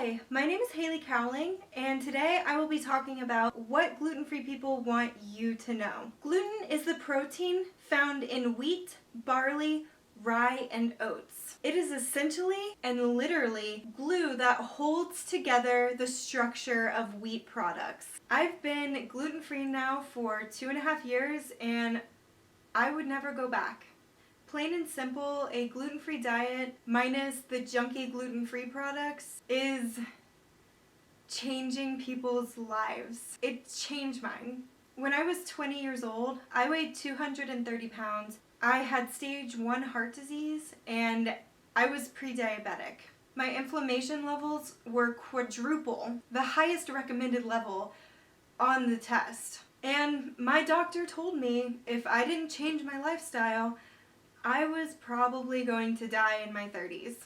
Hi, my name is Haley Cowling, and today I will be talking about what gluten-free people want you to know. Gluten is the protein found in wheat, barley, rye, and oats. It is essentially and literally glue that holds together the structure of wheat products. I've been gluten-free now for 2.5 years, and I would never go back. Plain and simple, a gluten-free diet minus the junky gluten-free products is changing people's lives. It changed mine. When I was 20 years old, I weighed 230 pounds. I had stage 1 heart disease and I was pre-diabetic. My inflammation levels were quadruple the highest recommended level on the test. And my doctor told me if I didn't change my lifestyle, I was probably going to die in my 30s.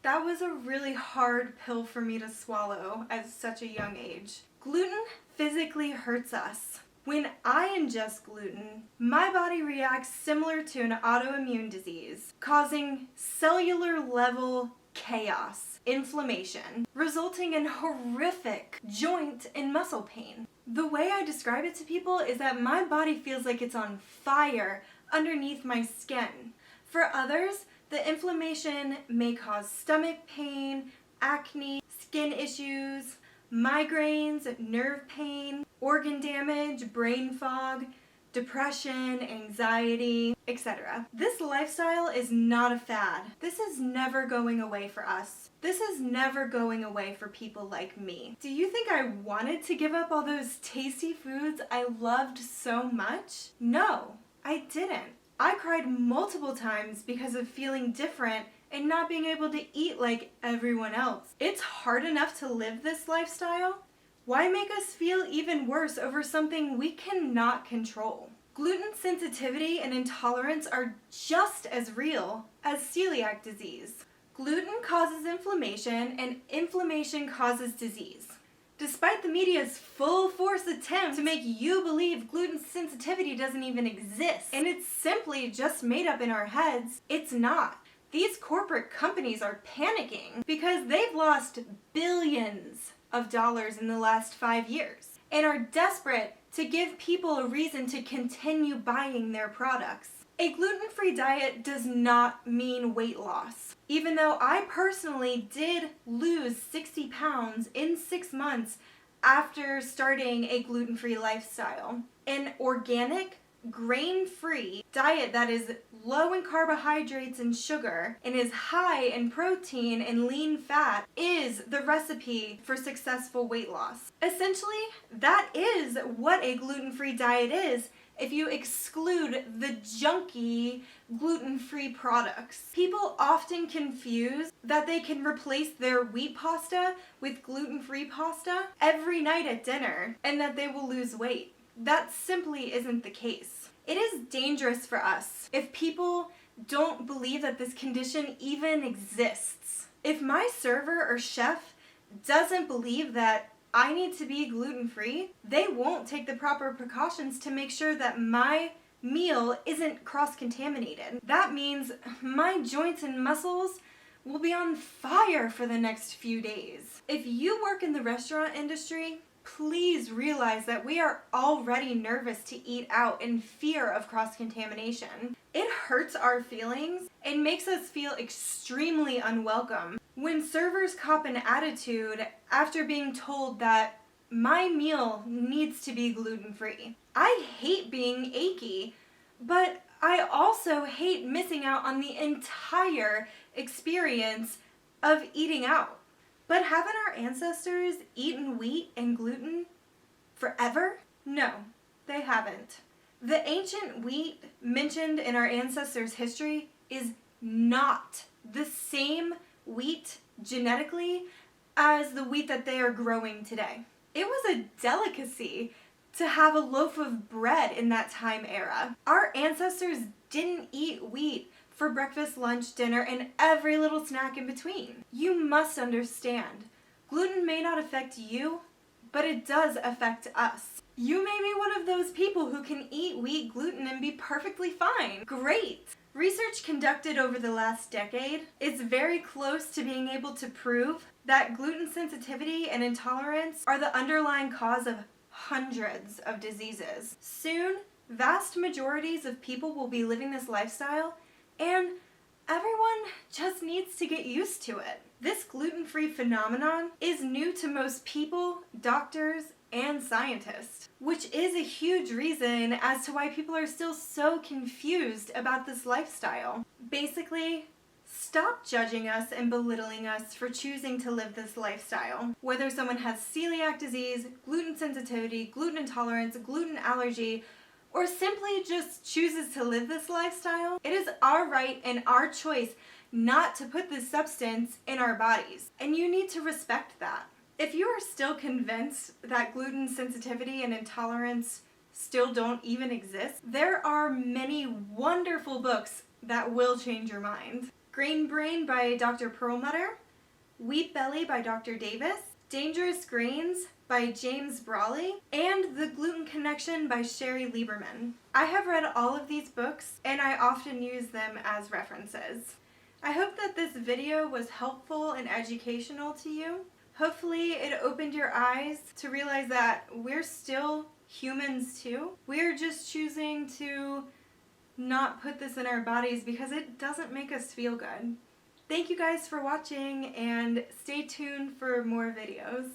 That was a really hard pill for me to swallow at such a young age. Gluten physically hurts us. When I ingest gluten, my body reacts similar to an autoimmune disease, causing cellular level chaos, inflammation, resulting in horrific joint and muscle pain. The way I describe it to people is that my body feels like it's on fire underneath my skin. For others, the inflammation may cause stomach pain, acne, skin issues, migraines, nerve pain, organ damage, brain fog, depression, anxiety, etc. This lifestyle is not a fad. This is never going away for us. This is never going away for people like me. Do you think I wanted to give up all those tasty foods I loved so much? No, I didn't. I cried multiple times because of feeling different and not being able to eat like everyone else. It's hard enough to live this lifestyle. Why make us feel even worse over something we cannot control? Gluten sensitivity and intolerance are just as real as celiac disease. Gluten causes inflammation, and inflammation causes disease. Despite the media's full force attempt to make you believe gluten sensitivity doesn't even exist, and it's simply just made up in our heads, it's not. These corporate companies are panicking because they've lost billions of dollars in the last 5 years and are desperate to give people a reason to continue buying their products. A gluten-free diet does not mean weight loss. Even though I personally did lose 60 pounds in 6 months after starting a gluten-free lifestyle. An organic, grain-free diet that is low in carbohydrates and sugar and is high in protein and lean fat is the recipe for successful weight loss. Essentially, that is what a gluten-free diet is if you exclude the junky gluten-free products. People often confuse that they can replace their wheat pasta with gluten-free pasta every night at dinner and that they will lose weight. That simply isn't the case. It is dangerous for us if people don't believe that this condition even exists. If my server or chef doesn't believe that I need to be gluten-free, they won't take the proper precautions to make sure that my meal isn't cross-contaminated. That means my joints and muscles will be on fire for the next few days. If you work in the restaurant industry, please realize that we are already nervous to eat out in fear of cross-contamination. It hurts our feelings and makes us feel extremely unwelcome when servers cop an attitude after being told that my meal needs to be gluten-free. I hate being achy, but I also hate missing out on the entire experience of eating out. But haven't our ancestors eaten wheat and gluten forever? No, they haven't. The ancient wheat mentioned in our ancestors' history is not the same wheat genetically as the wheat that they are growing today. It was a delicacy to have a loaf of bread in that time era. Our ancestors didn't eat wheat for breakfast, lunch, dinner, and every little snack in between. You must understand, gluten may not affect you, but it does affect us. You may be one of those people who can eat wheat, gluten, and be perfectly fine. Great! Research conducted over the last decade is very close to being able to prove that gluten sensitivity and intolerance are the underlying cause of hundreds of diseases. Soon, vast majorities of people will be living this lifestyle, and everyone just needs to get used to it. This gluten-free phenomenon is new to most people, doctors, and scientists, which is a huge reason as to why people are still so confused about this lifestyle. Basically, stop judging us and belittling us for choosing to live this lifestyle. Whether someone has celiac disease, gluten sensitivity, gluten intolerance, gluten allergy, or simply just chooses to live this lifestyle, it is our right and our choice not to put this substance in our bodies, and you need to respect that. If you are still convinced that gluten sensitivity and intolerance still don't even exist, there are many wonderful books that will change your mind. Grain Brain by Dr. Perlmutter, Wheat Belly by Dr. Davis, Dangerous Grains by James Brawley, and The Gluten Connection by Sherry Lieberman. I have read all of these books, and I often use them as references. I hope that this video was helpful and educational to you. Hopefully it opened your eyes to realize that we're still humans too. We're just choosing to not put this in our bodies because it doesn't make us feel good. Thank you guys for watching, and stay tuned for more videos.